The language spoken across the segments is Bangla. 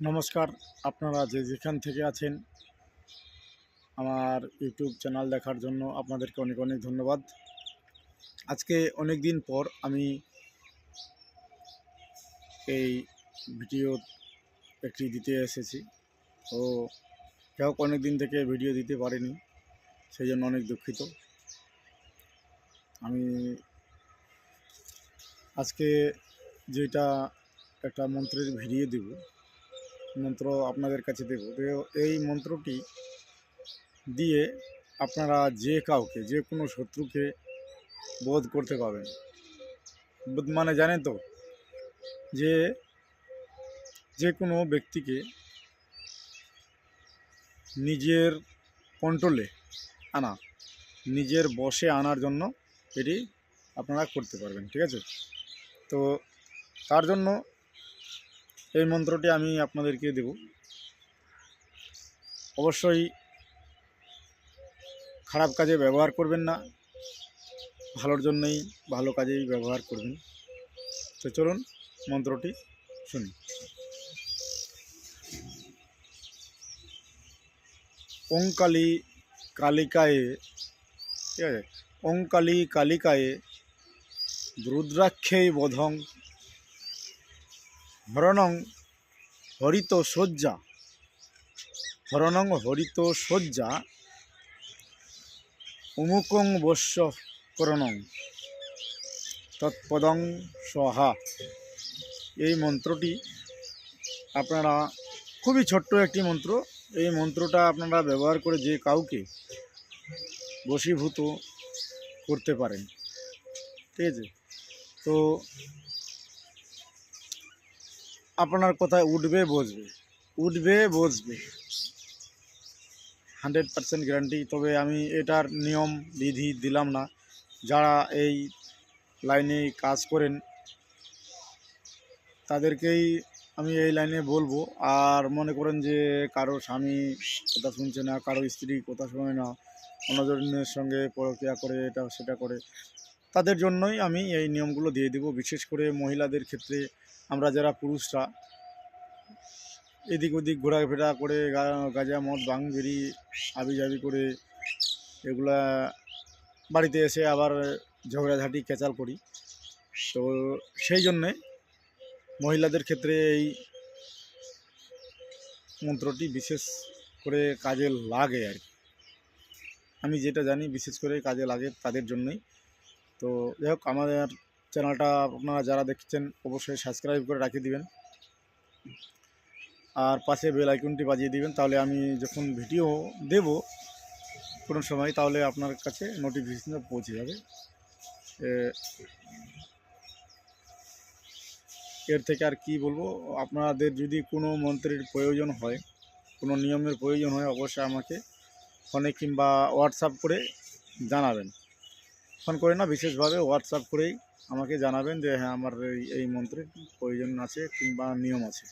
নমস্কার। আপনারা যেখান থেকে আছেন আমার ইউটিউব চ্যানেল দেখার জন্য আপনাদেরকে অনেক অনেক ধন্যবাদ। আজকে অনেক দিন পর আমি এই ভিডিও একটি দিতে এসেছি। তো যাই হোক, অনেক দিন থেকে ভিডিও দিতে পারিনি, সেই জন্য অনেক দুঃখিত। আমি আজকে যেটা একটা মন্ত্রের ভিডিও দেব, মন্ত্র আপনাদের কাছে দেব। এই মন্ত্রটি দিয়ে আপনারা যে কাউকে, যে কোনো শত্রুকে বধ করতে পারবেন। মানে জানেন তো, যে যে কোনো ব্যক্তিকে নিজের কন্ট্রোলে আনা, নিজের বশে আনার জন্য এটি আপনারা করতে পারবেন, ঠিক আছে? তো তার জন্য এই মন্ত্রটি আমি আপনাদেরকে দেব। অবশ্যই খারাপ কাজে ব্যবহার করবেন না, ভালোর জন্যই, ভালো কাজেই ব্যবহার করবেন। তো চলুন মন্ত্রটি শুনি। ওং কালী কালিকায়ে, ঠিক আছে? ওং কালী কালিকায়ে রুদ্রাক্ষেই বোধং হরণং হরিত শয্যা, হরণং হরিত শয্যা উমুকং বস্য করণং তৎপদং স্বাহা। এই মন্ত্রটি আপনারা, খুবই ছোট্ট একটি মন্ত্র, এই মন্ত্রটা আপনারা ব্যবহার করে যে কাউকে বশীভূত করতে পারেন, ঠিক আছে? তো আপনার কোথায় উঠবে বসবে, উঠবে বসবে, 100% গ্যারান্টি। তবে আমি এটার নিয়ম বিধি দিলাম না। যারা এই লাইনে কাজ করেন তাদেরকেই আমি এই লাইনে বলবো। আর মনে করেন যে কারো স্বামী কথা শুনছে না, কারো স্ত্রী কথা শোনে না, অন্যজনের সঙ্গে পরক্রিয়া করে, এটা সেটা করে, তাদের জন্যই আমি এই নিয়মগুলো দিয়ে দেব। বিশেষ করে মহিলাদের ক্ষেত্রে, আমরা যারা পুরুষরা এদিক ওদিক ঘোরাফেরা করে গাঁজা মদ ভাং বেরি আবিজাবি করে এগুলা বাড়িতে এসে আবার ঝগড়াঝাঁটি কেচাল করি, তো সেই জন্যে মহিলাদের ক্ষেত্রে এই মন্ত্রটি বিশেষ করে কাজে লাগে আর কি। আমি যেটা জানি বিশেষ করে কাজে লাগে তাদের জন্যই। তো যাই হোক, আমাদের চ্যানেলটা আপনারা যারা দেখছেন অবশ্যই সাবস্ক্রাইব করে রাখিয়ে দিবেন, আর পাশে বেল আইকনটি বাজিয়ে দিবেন। তাহলে আমি যখন ভিডিও দেব কোনো সময়, তাহলে আপনার কাছে নোটিফিকেশনটা পৌঁছে যাবে। এর থেকে আর কি বলবো। আপনাদের যদি কোনো মন্ত্রের প্রয়োজন হয়, কোনো নিয়মের প্রয়োজন হয়, অবশ্যই আমাকে ফোনে কিংবা হোয়াটসঅ্যাপ করে জানাবেন। ফোন করে না, বিশেষভাবে হোয়াটসঅ্যাপ করেই আমাকে জানাবেন যে হ্যাঁ, আমার এই মন্ত্রের প্রয়োজন আছে কিংবা নিয়ম আছে,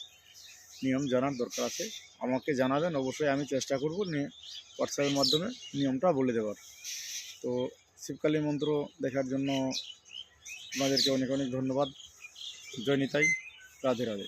নিয়ম জানার দরকার আছে, আমাকে জানাবেন। অবশ্যই আমি চেষ্টা করব হোয়াটসঅ্যাপের মাধ্যমে নিয়মটা বলে দেওয়ার। তো শিবকালী মন্ত্র দেখার জন্য আপনাদেরকে অনেক অনেক ধন্যবাদ। জয় নিতাই, রাধে রাধে।